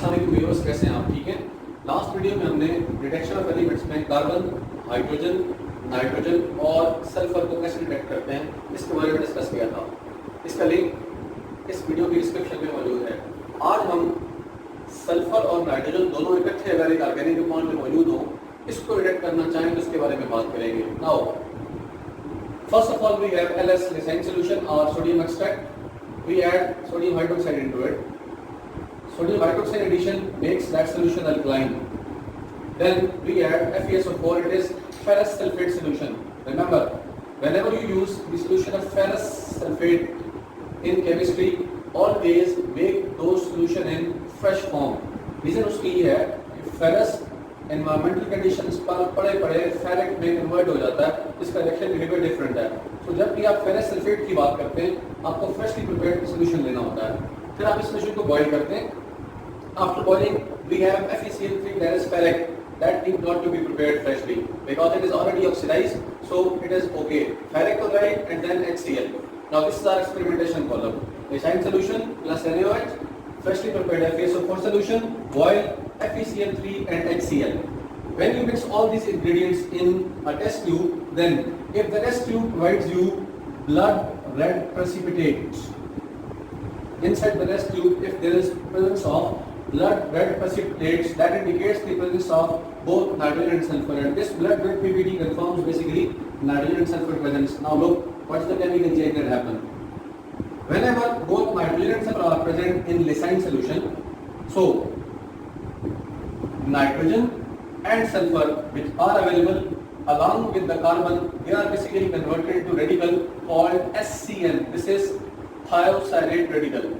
अस्सलाम व्यूअर्स, कैसे हैं आप? ठीक हैं। लास्ट वीडियो में हमने डिटेक्शन ऑफ एलिमेंट्स में कार्बन, हाइड्रोजन, नाइट्रोजन और सल्फर को कैसे डिटेक्ट करते हैं इसके बारे में डिस्कस किया था। इसका लिंक इस वीडियो की डिस्क्रिप्शन में मौजूद है। आज हम सल्फर और नाइट्रोजन दोनों इकट्ठे अगर एक ऑर्गेनिक कंपाउंड में मौजूद हों, इसको डिटेक्ट करना चाहें तो इसके बारे में बात करेंगे। Now first of all we have LS lysine solution or sodium extract. We add sodium hydroxide into it. Sodium hydroxide addition makes that solution alkaline. Then we add FeSO4, it is ferrous sulfate solution. Remember, whenever you use the solution of ferrous sulfate in chemistry, always make those solution in fresh form. Reason उसकी ये है कि ferrous environmental conditions पर पड़े ferric में convert हो जाता है, इसका reaction behavior different है। तो जब भी आप ferrous sulfate की बात करते हैं, आपको freshly prepared solution लेना होता है। फिर आप इस solution को boil करते हैं। After boiling, we have FeCl3, that is ferric, that need not to be prepared freshly because it is already oxidized, so it is okay. Ferric chloride and then HCl. Now this is our experimentation column. Lysine solution plus NaOH, freshly prepared FeSO4 solution, boil FeCl3 and HCl. When you mix all these ingredients in a test tube, then if the test tube provides you blood red precipitate, inside the test tube if there is presence of blood red precipitates, that indicates the presence of both nitrogen and sulfur, and this blood red PBT confirms basically nitrogen and sulfur presence. Now look, what is the chemical change that happens? Whenever both nitrogen and sulfur are present in lysine solution, so nitrogen and sulfur which are available along with the carbon, they are basically converted into radical called SCN. This is thiocyanate radical.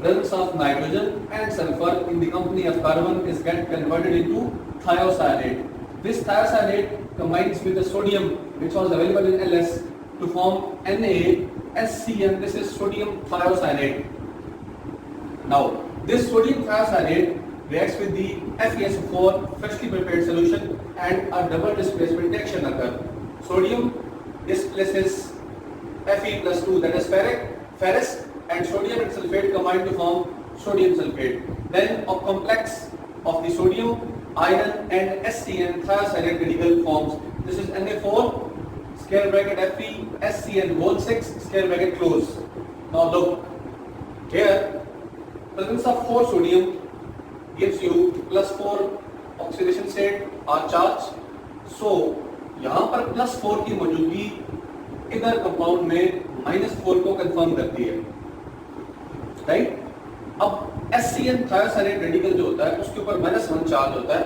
Presence of nitrogen and sulfur in the company of carbon is get converted into thiocyanate. This thiocyanate combines with the sodium which was available in LS to form NaSCN. This is sodium thiocyanate. Now this sodium thiocyanate reacts with the FeSO4 freshly prepared solution and a double displacement reaction occurs. Sodium displaces Fe plus 2, that is ferrous, and sodium and sulfate combine to form sodium sulfate. Then a complex of the sodium, iron and SCN thiocyanate radical forms. This is Na4 square bracket Fe SCN whole 6 square bracket close. Now look, here presence of 4 sodium gives you plus 4 oxidation state or charge. So यहाँ पर plus 4 की मौजूदगी इधर compound में -4 को confirm करती है, right? अब SCN thiocyanate रेडिकल जो होता है उसके ऊपर -1 चार्ज होता है।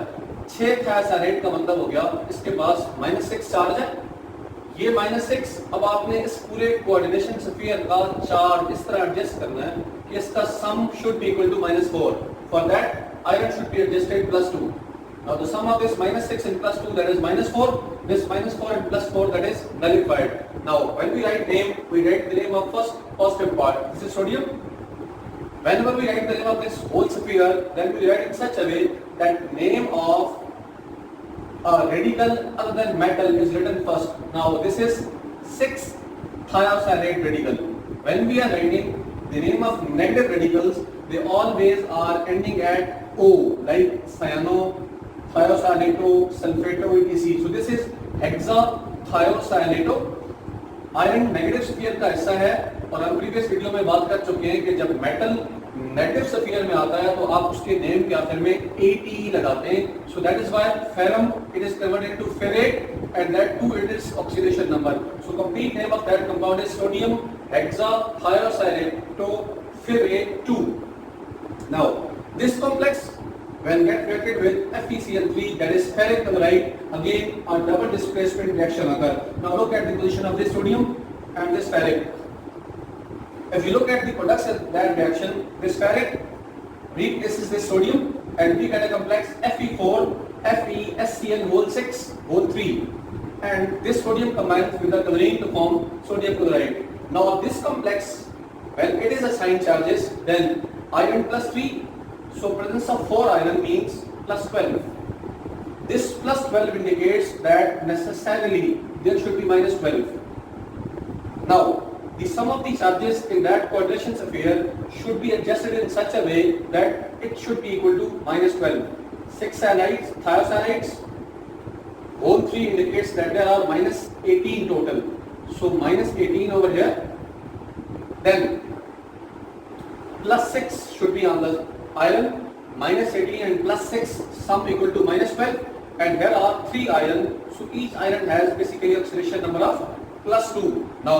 6 thiocyanate का मतलब हो गया इसके पास -6 चार्ज है। ये -6, अब आपने इस पूरे कोऑर्डिनेशन स्फीयर का चार्ज इस तरह एडजस्ट करना है कि इसका sum should be equal to -4। For that iron should be adjusted plus 2. Now the sum of this -6 and plus 2, that is -4. This -4 and plus 4, that is nullified. Now when we write name, we write the name of first positive part. This is sodium. Whenever we write the name of this whole sphere, then we write in such a way that name of a radical other than metal is written first. Now this is 6 thiocyanate radical. When we are writing the name of negative radicals, they always are ending at O, like cyano, thiocyanato, sulfato, etc. So this is hexathiocyanato. Iron negative sphere का हिस्सा है और हम previous video में बात कर चुके हैं कि जब मेटल नेगेटिव स्फीयर में आता है तो आप उसके नेम के आखिर में ATE लगाते हैं. So that is why ferrum it is converted to ferrate and that two it is oxidation number. So complete name of that compound is sodium hexathiocyanato ferrate 2. Now, this complex, when get reacted with FeCl3, that is ferric chloride, again a double displacement reaction occur. Now look at the position of this sodium and this ferric. If you look at the products of that reaction, this ferric replaces this sodium and we get a complex Fe4 FeSCl whole 6 whole 3, and this sodium combines with the chlorine to form sodium chloride. Now this complex, when it is assigned charges, then iron plus 3, so presence of 4 iron means plus 12. This plus 12 indicates that necessarily there should be minus 12. Now the sum of the charges in that quadration sphere should be adjusted in such a way that it it should be equal to -12. 6 cyanides, thiocyanides, whole 3 indicates that there are -18 total. So -18 over here. Then +6 should be on the iron. -18 and +6 sum equal to -12. And here are 3 iron. So each iron has basically oxidation number of +2. Now,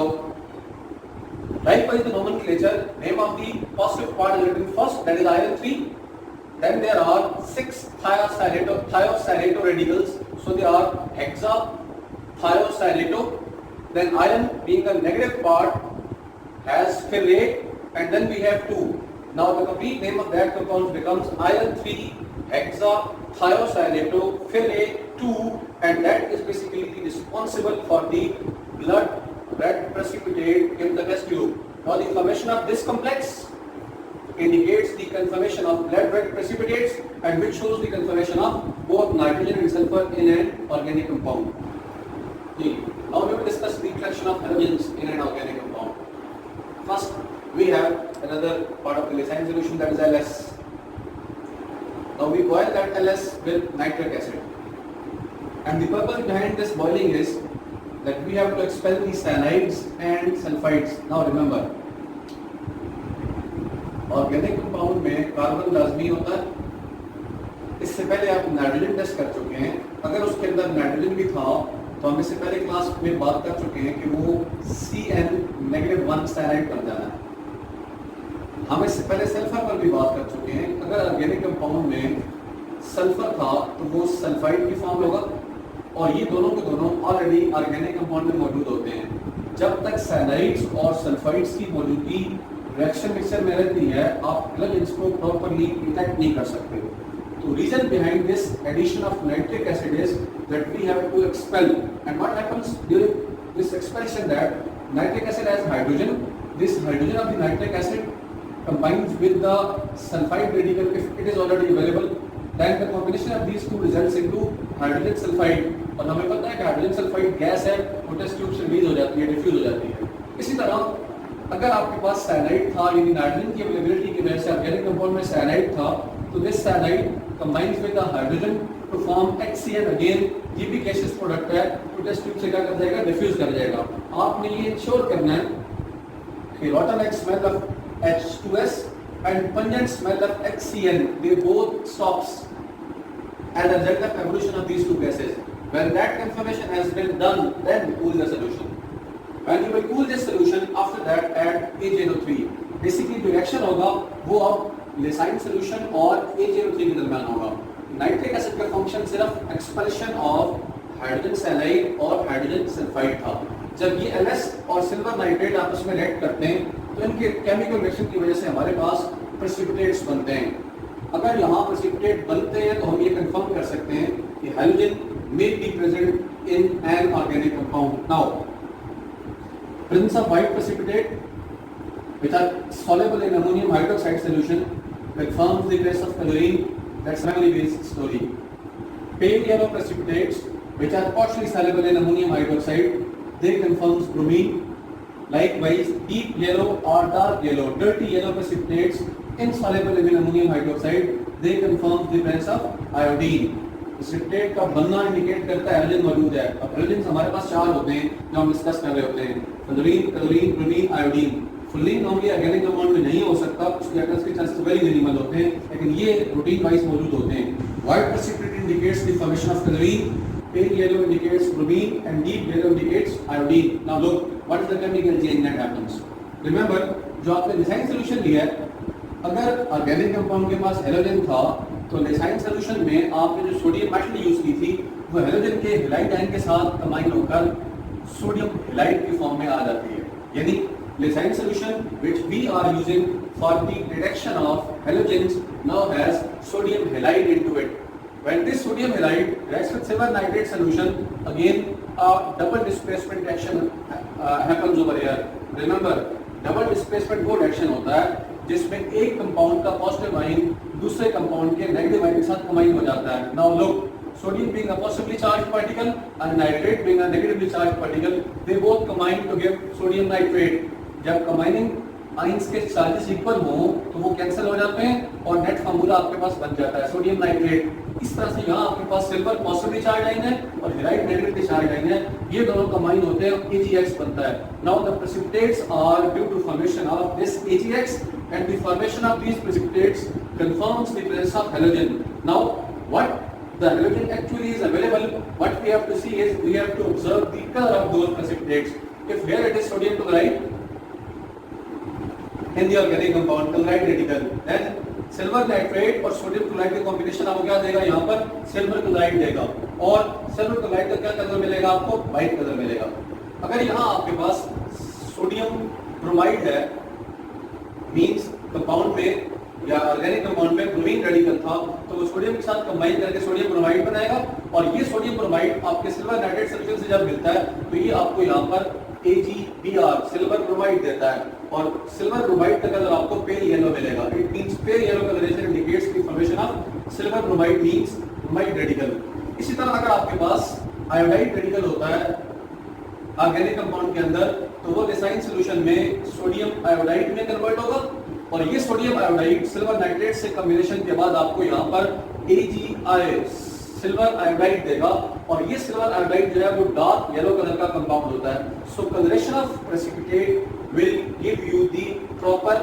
likewise the nomenclature, name of the positive part is written first, that is iron 3. Then there are 6 thiocyanato radicals. So they are hexathiocyanato. Then iron being the negative part has ferrate, and then we have 2. Now the complete name of that compound becomes iron 3 hexathiocyanato ferrate 2, and that is basically responsible for the blood red precipitate in the test tube. Now the formation of this complex indicates the conformation of blood red precipitates, and which shows the conformation of both nitrogen and sulfur in an organic compound. Okay. Now we will discuss the collection of halogens in an organic compound. First, we have another part of the Leysin solution, that is LS. Now we boil that LS with nitric acid, and the purpose behind this boiling is that we have to expel the cyanides and sulfides. Now remember, organic compound में carbon लाजमी होता है. इससे पहले आप nitrogen test कर चुके हैं. अगर उसके अंदर नाइट्रोजन भी था तो हम इससे पहले क्लास में बात कर चुके हैं कि वो CN-1 साइनाइड बन जाना है. हम इससे पहले सल्फर पर भी बात कर चुके हैं. अगर ऑर्गेनिक कंपाउंड में सल्फर था तो वो सल्फाइड की फॉर्म होगा, और ये दोनों के दोनों ऑलरेडी ऑर्गेनिक कंपाउंड में मौजूद होते हैं. जब तक साइनाइड्स और सल्फाइड्स की मौजूदगी रिएक्शन मिक्सचर में रहती है, आप हलोजेंस को प्रॉपर्ली डिटेक्ट नहीं कर सकते. तो reason behind this addition of nitric acid is that we have to expel, and what happens during this expulsion, that nitric acid has hydrogen. This hydrogen of the nitric acid combines with the sulfide radical if it is already available. Then the combination of these two results into hydrogen sulfide. और हमें पता है कि hydrogen sulphide gas है, वो test tube से release हो जाती है, डिफ्यूज हो जाती है. इसी तरह अगर आपके पास साइनाइड था, यानी नाइट्रोजन की अवेलेबिलिटी की वजह से ऑर्गेनिक कंपाउंड में साइनाइड था, तो this cyanide combines with the hydrogen to form HCl again. ये भी गैसियस प्रोडक्ट है, तो टेस्ट ट्यूब से क्या कर जाएगा, डिफ्यूज कर जाएगा. आपने ये इंश्योर करना है कि bottleneck smell of H2S and pungent smell of HCl, they both stops as a result of evolution of these two gases. When that conformation has been done, then cool the solution. When you will cool this solution, after that add AgNO3. Basically जो reaction होगा वो अब Leysin solution और AgNO3 के दरमियान होगा. Nitric acid का function सिर्फ एक्सपेल्शन ऑफ हाइड्रोजन सैलाइड और हाइड्रोजन सल्फाइड था. जब ये LS और सिल्वर नाइट्रेट आपस में रिएक्ट करते हैं तो इनके केमिकल रिएक्शन की वजह से हमारे पास प्रेसिपिटेट्स बनते हैं. अगर यहाँ प्रेसिपिटेट बनते हैं तो हम ये कंफर्म कर सकते हैं कि hydrogen may be present in an organic compound. Now, presence of white precipitate which are soluble in ammonium hydroxide solution confirms the presence of chlorine. That's primary base story. Pale yellow precipitates which are partially soluble in ammonium hydroxide, they confirms bromine. Likewise, deep yellow or dark yellow, dirty yellow precipitates insoluble in ammonium hydroxide, they confirm the presence of iodine. Precipitate का बनना indicate करता है hydrogen मौजूद है. अब hydrogen हमारे पास 4 होते हैं जो हम डिस्कस कर रहे होते हैं, fluorine, chlorine, bromine, iodine. Fluorine normally organic compound में नहीं हो सकता, उसके अटैक्स के चांसेस वेरी मिनिमल होते हैं, लेकिन ये रूटीन वाइज मौजूद होते हैं. White precipitate indicates the formation of chlorine, pale yellow indicates bromine, and deep yellow indicates iodine. Now look, what is the chemical change that happens? Remember, जो आपने Leysin solution लिया है, अगर ऑर्गेनिक कंपाउंड के पास halogen था तो Leysin solution में आपने जो सोडियम मेटल यूज की थी वो हेलोजन के हेलाइड आयन के साथ कंबाइन होकर सोडियम हेलाइड की फॉर्म में आ जाती है. यानी Leysin solution which we are using for the detection of halogens now has sodium halide into it. When this sodium halide reacts with silver nitrate solution, again a double displacement reaction happens over here. Remember, double displacement वो reaction होता है जिसमें एक compound का positive ion दूसरे compound के negative ion के साथ कंबाइन हो जाता है. Now look, sodium being a positively charged particle and nitrate being a negatively charged particle, they both combine to give sodium nitrate. जब combining आइंस के चार्जेस इक्वल हो तो वो कैंसिल हो जाते हैं और नेट फार्मूला आपके पास बन जाता है सोडियम नाइट्रेट। इस तरह से यहाँ आपके पास सिल्वर पॉजिटिवली चार्ज आयन है और हेराइट नेगेटिवली चार्ज आयन है, ये दोनों कंबाइन होते हैं AgX बनता है। Now the precipitates are due to formation of this AgX and the formation of these precipitates confirms the presence of halogen. Now what the halogen actually is available, what we have to see is we have to observe the color of those precipitates. If here it is sodium chloride in the organic compound chloride radical, then silver nitrate और sodium chloride का combination आपको क्या देगा, यहाँ पर silver chloride देगा और silver chloride का क्या कलर मिलेगा आपको, व्हाइट कलर मिलेगा। अगर यहाँ आपके पास सोडियम ब्रोमाइड है मींस कंपाउंड में या ऑर्गेनिक कंपाउंड में ब्रोमीन रेडिकल था तो वो सोडियम के साथ कंबाइन करके सोडियम ब्रोमाइड बनाएगा और ये सोडियम ब्रोमाइड आपके सिल्वर नाइट्रेट सॉल्यूशन से जब मिलता है तो ये आपको यहाँ पर AgBr सिल्वर ब्रोमाइड देता है और सिल्वर ब्रोमाइड का कलर आपको पेल येलो मिलेगा। It means pale yellow colouration indicates the formation of silver bromide means bromide radical. इसी तरह अगर आपके पास आयोडाइड रेडिकल होता है ऑर्गेनिक कंपाउंड के अंदर तो वो रिसाइन सॉल्यूशन में सोडियम आयोडाइड में कन्वर्ट होगा और ये सोडियम आयोडाइड सिल्वर नाइट्रेट से कॉम्बिनेशन के बाद आपको यहाँ पर AgI सिल्वर आयोडाइड देगा और ये सिल्वर आयोडाइड जो है वो डार्क येलो कलर का कंपाउंड होता है। So colouration of precipitate will give you the proper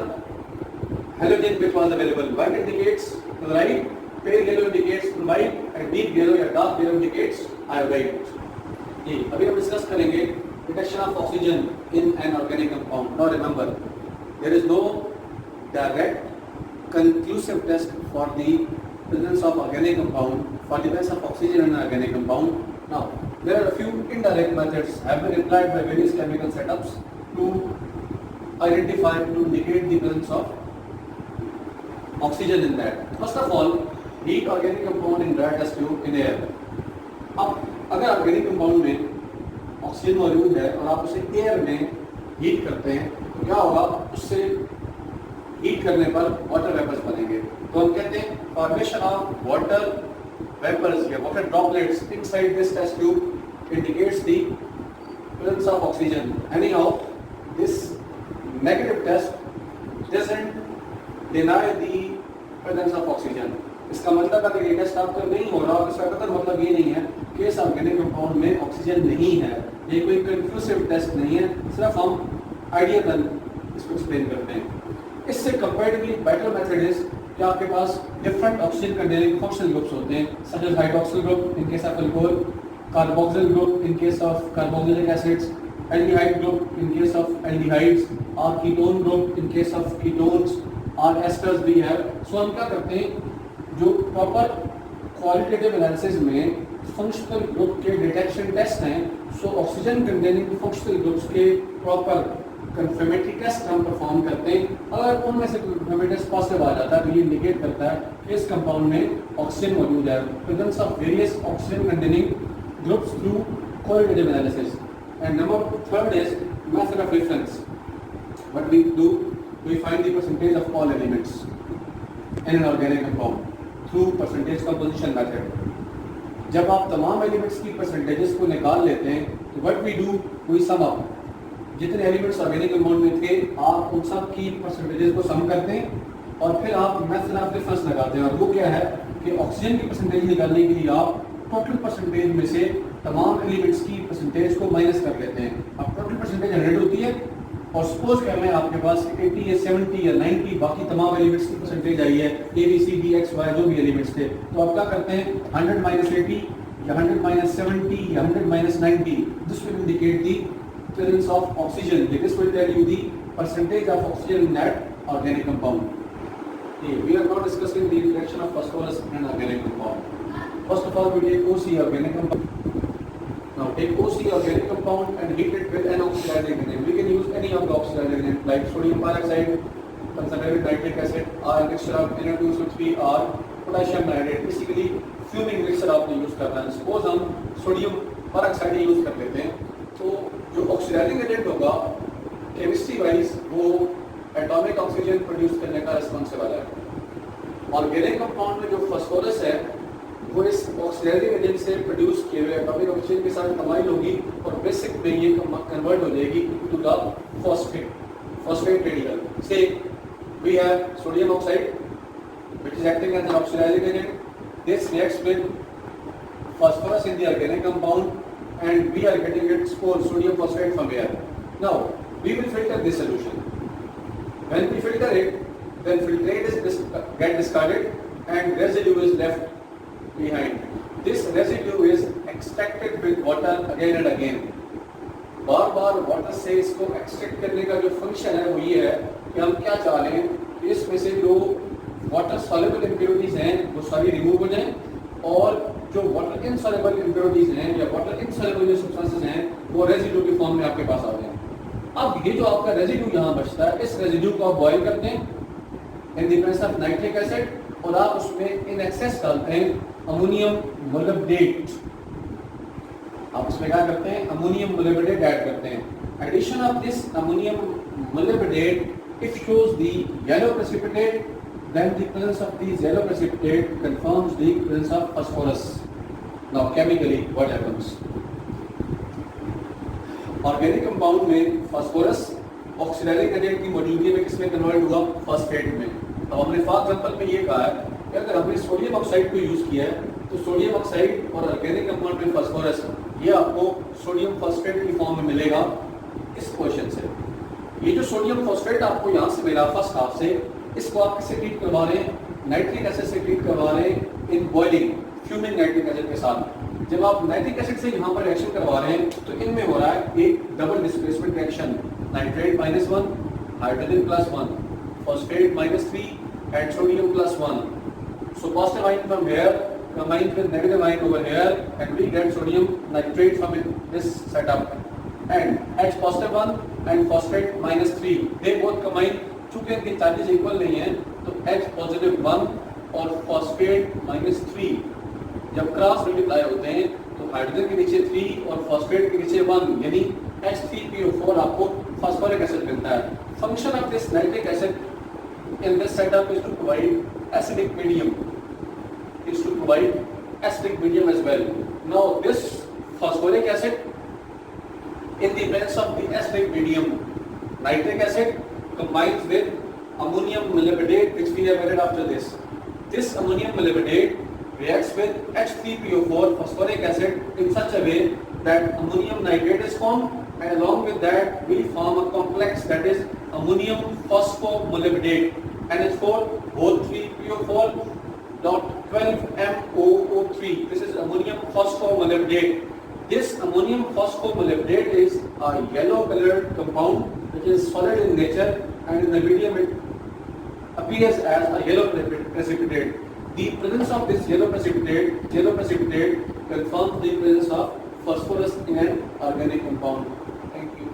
halogen which was available. White indicates chloride, pale yellow indicates bromide and deep yellow या dark yellow indicates iodide. ये अभी हम discuss करेंगे detection of oxygen in an organic compound. Now remember there is no direct conclusive test for the presence of organic compound, for the presence of oxygen in an organic compound. Now there are a few indirect methods have been applied by various chemical setups to identify, to indicate the presence of oxygen in that. First of all, heat organic compound in dry test tube in air. अब अगर organic compound में oxygen मौजूद है और आप उसे air में heat करते हैं तो क्या होगा, उससे हीट करने पर वाटर वेपर्स बनेंगे। तो हम कहते हैं फॉर्मेशन ऑफ वाटर वेपर्स या water droplets inside this test tube indicates the presence of oxygen. Anyhow this negative test doesn't deny the presence of oxygen. इसका मतलब अगर ये टेस्ट आपका नहीं हो रहा, इसका कतई मतलब ये नहीं है कि इस ऑर्गेनिक कंपाउंड में ऑक्सीजन नहीं है। ये कोई कंक्लूसिव टेस्ट नहीं है, सिर्फ हम आइडियल इसको एक्सप्लेन करते हैं। इससे कंपैरेटिवली बेटर मेथड इज कि आपके पास different oxygen containing functional groups होते हैं, such as hydroxyl group in case of alcohol, carboxyl group in case of carboxylic acids, aldehyde group in case of aldehydes और ketone group in case of ketones और esters भी है। So हम क्या करते हैं, जो प्रॉपर क्वालिटेटिव एनालिसिस में फंक्शनल ग्रुप के डिटेक्शन टेस्ट हैं, so oxygen containing functional groups के प्रॉपर कंफर्मेटरी टेस्ट हम परफॉर्म करते हैं। अगर उनमें से कंफर्मेटरी टेस्ट पॉजिटिव आ जाता है तो ये इंडिकेट करता है कि इस कंपाउंड में ऑक्सीजन मौजूद है, presence of various oxygen containing groups through qualitative analysis. And number third is method of reference. What we do, we find the percentage of all elements in an organic compound through percentage composition method. जब आप तमाम elements की percentages को निकाल लेते हैं तो what we do, we sum up. जितने एलिमेंट्स ऑर्गेनिक कंपाउंड में थे आप उन सब की परसेंटेजेस को सम करते हैं और फिर आप मेथड ऑफ डिफरेंस लगाते हैं। और वो क्या है कि ऑक्सीजन की परसेंटेज निकालने के लिए आप टोटल परसेंटेज में से तमाम एलिमेंट्स की परसेंटेज को माइनस कर लेते हैं। अब टोटल परसेंटेज 100 होती है और सपोज कर लें आपके पास 80 या 70 या 90 बाकी तमाम एलिमेंट्स की परसेंटेज आई है, A B C D X Y जो भी एलिमेंट्स थे, तो आप क्या करते हैं 100 माइनस 80 या 100 माइनस 70 या 100 minus 90, this will indicate the presence of oxygen. This will tell you the percentage of oxygen in that organic compound. We are now discussing the reaction of phosphorus in an organic compound. First of all, we take OC organic compound. Now take OC organic compound and heat it with an oxidizing agent. We can use any of the oxidizing agent like sodium peroxide, concentrated nitric acid, or a mixture of Na2SO3 or potassium nitrate. Basically fuming mixture आपने use करना है। Suppose हम sodium peroxide use कर लेते हैं तो जो oxidising agent होगा केमिस्ट्री वाइज वो एटॉमिक ऑक्सीजन प्रोड्यूस करने का रिस्पॉन्सिबल है। ऑर्गेनिक कंपाउंड में जो फास्फोरस है वो इस ऑक्सीडाइजिंग एजेंट से प्रोड्यूस किए हुए एटॉमिक ऑक्सीजन के साथ कंबाइन होगी और बेसिक में ये कन्वर्ट हो जाएगी to the phosphate. phosphate radical. Say we have sodium oxide, which is acting as an oxidizing agent. This reacts with phosphorus in the organic compound, and we are getting its whole sodium phosphate from here. Now we will filter this solution. When we filter it, then filtrate is get discarded and residue is left behind. This residue is extracted with water again and again. Bar bar water से इसको extract करने का जो function है वो ये है कि हम क्या चाह रहे हैं, इसमें से जो वाटर सॉल्युबल इम्प्योरिटीज हैं वो सारी रिमूव हो जाएं और जो वाटर इनसॉल्युबल इम्प्योरिटीज हैं या वाटर इनसॉल्युबल जो सब्सटेंसेस हैं वो रेजिड्यू के फॉर्म में आपके पास आ जाएं। अब ये जो आपका रेजिड्यू यहाँ बचता है, इस रेजिड्यू को आप बॉयल करते हैं in the presence of nitric acid और आप उसमें इन एक्सेस डालते हैं अमोनियम मोलिब्डेट। आप इसमें क्या करते हैं, अमोनियम मोलिब्डेट ऐड करते हैं। Addition of this ammonium molybdate it shows the yellow precipitate, then the presence of these yellow precipitate confirms the presence of phosphorus. Now chemically what happens? Organic compound में phosphorus oxidising agent की मौजूदगी में किसमें convert हुआ, phosphate में। तो हमने for example में ये कहा है कि अगर हमने सोडियम ऑक्साइड को यूज किया है तो सोडियम ऑक्साइड और ऑर्गेनिक कंपाउंड में फास्फोरस, ये आपको सोडियम फॉस्फेट की फॉर्म में मिलेगा इस क्वेश्चन से। ये जो सोडियम फॉस्फेट आपको यहाँ से मिला फर्स्ट हाफ से, इसको आप किससे ट्रीट करवा रहे हैं, नाइट्रिक एसिड से ट्रीट करवा रहे हैं in boiling fuming nitric acid के साथ। जब आप नाइट्रिक एसिड से यहाँ पर रिएक्शन करवा रहे हैं तो इनमें हो रहा है एक double displacement reaction, nitrate -1, hydrogen +1, phosphate -3 and sodium +1. So positive ion from here combines with negative ion over here and we get sodium nitrate from this setup. And H +1 and phosphate -3 they both combine, चूंकि इनके charges equal नहीं है तो H +1 और phosphate -3 जब cross multiply होते हैं तो हाइड्रोजन के नीचे 3 और फॉस्फेट के नीचे 1 यानी H3PO4 आपको फास्फोरिक एसिड मिलता है। Function of this nitric acid in this setup is to provide acidic medium, as well. Now this phosphoric acid in the presence of the acidic medium, nitric acid combines with ammonium molybdate, which we have added after this. This ammonium molybdate reacts with H3PO4 phosphoric acid in such a way that ammonium nitrate is formed, and along with that we form a complex that is ammonium phosphomolybdate, NH4 12MOO3. This is ammonium phosphomolybdate. This ammonium phosphomolybdate is a yellow colored compound which is solid in nature, and in the medium it appears as a yellow precipitate. The presence of this yellow precipitate confirms the presence of phosphorus in an organic compound. Thank you.